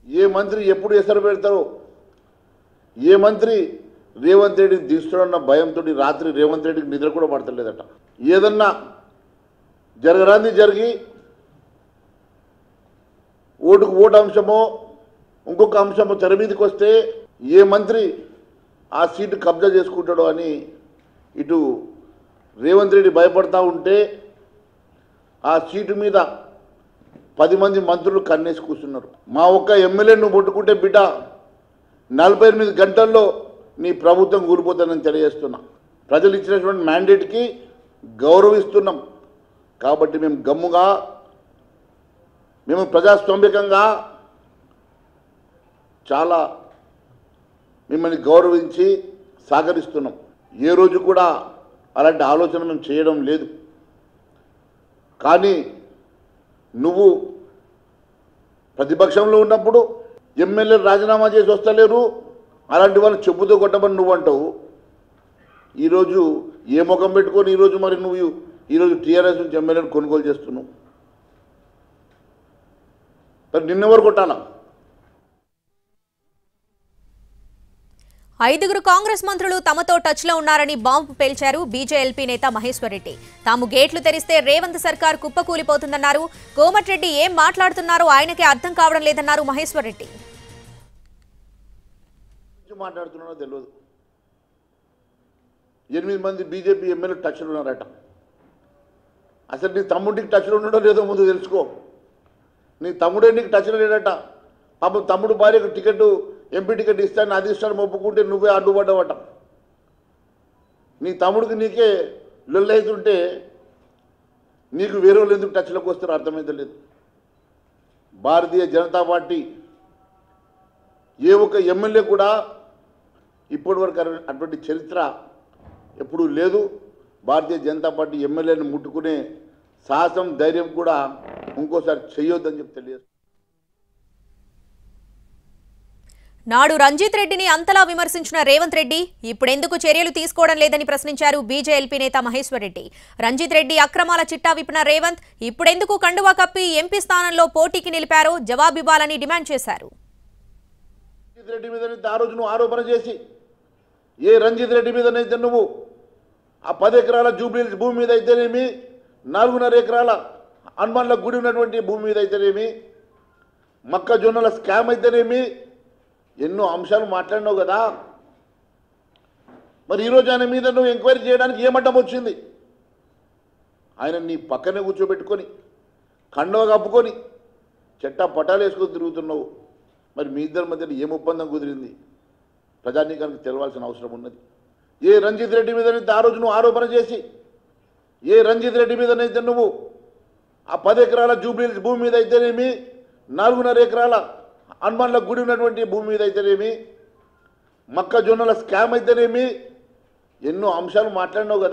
ఏ మంత్రి ఎప్పుడు ఎసరు పెడతారో, ఏ మంత్రి రేవంత్ రెడ్డిని దిస్తున్న భయంతో రాత్రి రేవంత్ రెడ్డికి నిద్ర కూడా పడతలేదట. ఏదన్నా జరగరాంది జరిగి ఓటుకు ఓటు అంశమో ఇంకొక అంశమో తెర మీదకి వస్తే ఏ మంత్రి ఆ సీటు కబ్జా చేసుకుంటాడో అని ఇటు రేవంత్ రెడ్డి భయపడతా ఉంటే ఆ సీటు మీద 10 మంది మంత్రులు కన్నేసి కూర్చున్నారు. మా ఒక్క ఎమ్మెల్యే నువ్వు ముట్టుకుంటే బిడ్డ 48 గంటల్లో నీ ప్రభుత్వం కూలిపోతుందని తెలియజేస్తున్నా. ప్రజలు ఇచ్చినటువంటి మ్యాండేట్కి గౌరవిస్తున్నాం కాబట్టి మేము గమ్ముగా, మేము ప్రజాస్వామ్యకంగా చాలా మిమ్మల్ని గౌరవించి సహకరిస్తున్నాం. ఏ రోజు కూడా అలాంటి ఆలోచన మేము చేయడం లేదు. కానీ నువ్వు ప్రతిపక్షంలో ఉన్నప్పుడు ఎమ్మెల్యేలు రాజీనామా చేసి వస్తలేరు, అలాంటి వాళ్ళు చెప్పుతో కొట్టమని నువ్వు అంటావు. ఈరోజు ఏ ముఖం పెట్టుకొని ఈరోజు మరి నువ్వు ఈరోజు టీఆర్ఎస్ నుంచి ఎమ్మెల్యేలు కొనుగోలు చేస్తున్నావు? మరి నిన్నెవరు కొట్టాలా? 5 కాంగ్రెస్ మంత్రులు తమతో టచ్లో ఉన్నారని బాంబు పేల్చారు బీజేఎల్పీ నేత మహేశ్వర్ రెడ్డి. తాము గేట్లు తెరిస్తే రేవంత్ సర్కార్ కుప్పకూలిపోతుందన్నారు. కోమటిరెడ్డి ఏం మాట్లాడుతున్నారో ఆయనకే అర్థం కావడం లేదన్నారు మహేశ్వర్ రెడ్డి. మాట్లాడుతున్నారో తెలియదు. 8 మంది బీజేపీ ఎమ్మెల్యేలు టచ్లో ఉన్నారట. అసలు నీ తమ్ముడికి టచ్లో ఉన్నాడో లేదో ముందు తెలుసుకో. నీ తమ్ముడే నీకు టచ్లో లేడట. పాపం తమ్ముడు భార్యకు టికెట్, ఎంపీ టికెట్ ఇస్తాను అది ఇస్తాను ఒప్పుకుంటే నువ్వే అడ్డుపడ్డావట. నీ తమ్ముడికి నీకే లొల్లైతుంటే నీకు వేరే వాళ్ళు ఎందుకు టచ్లోకి వస్తారో అర్థమైతే లేదు. భారతీయ జనతా పార్టీ ఏ ఒక్క ఎమ్మెల్యే కూడా ఇప్పటివరకు అటువంటి చరిత్ర ఎప్పుడూ లేదు. భారతీయ జనతా పార్టీ ఎమ్మెల్యేని ముట్టుకునే సాహసం, ధైర్యం కూడా ఇంకోసారి చేయొద్దని చెప్పి తెలియదు. నాడు రంజిత్ రెడ్డిని అంతలా విమర్శించిన రేవంత్ రెడ్డి ఇప్పుడెందుకు చర్యలు తీసుకోవడం లేదని ప్రశ్నించారు బీజేఎల్పీ నేత మహేశ్వర్ రెడ్డి. రంజిత్ రెడ్డి అక్రమాల చిట్టా విప్పిన రేవంత్ ఇప్పుడెందుకు కండువా కప్పి ఎంపీ స్థానంలో పోటీకి నిలిపారో జవాబివ్వాలని డిమాండ్ చేశారు. రంజిత్ రెడ్డి మీద ఆ రోజు నువ్వు ఆరోపణ చేసి, ఏ రంజిత్ రెడ్డి మీదనైతే నువ్వు ఆ 10 ఎకరాల జూబ్లీహిల్స్ భూమి మీద అయితేనేమి, 4.5 ఎకరాల హనుమాన్ల గుడి ఉన్నటువంటి భూమి మీద అయితేనేమి, మొక్కజొన్నల స్కామ్ అయితేనేమి, ఎన్నో అంశాలు మాట్లాడినావు కదా. మరి ఈరోజు ఆయన మీద నువ్వు ఎంక్వైరీ చేయడానికి ఏమడ్డం వచ్చింది? ఆయన నీ పక్కనే కూర్చోబెట్టుకొని కండవ కప్పుకొని చెట్టా పటాలు వేసుకొని తిరుగుతున్నావు. మరి మీ ఇద్దరి మధ్యలో ఏం ఒప్పందం కుదిరింది? ప్రజానీకానికి తెలవాల్సిన అవసరం ఉన్నది. ఏ రంజిత్ రెడ్డి మీదనైతే ఆ రోజు నువ్వు ఆరోపణ చేసి, ఏ రంజిత్ రెడ్డి మీదనైతే నువ్వు ఆ 10 ఎకరాల జూబ్లీహిల్స్ భూమి మీద అయితేనేమి, 4.5 ఎకరాల హనుమాన్ల గుడి ఉన్నటువంటి భూమి మీద అయితేనేమి, మొక్కజొన్నల స్కామ్ అయితేనేమి, ఎన్నో అంశాలు మాట్లాడినావు కదా.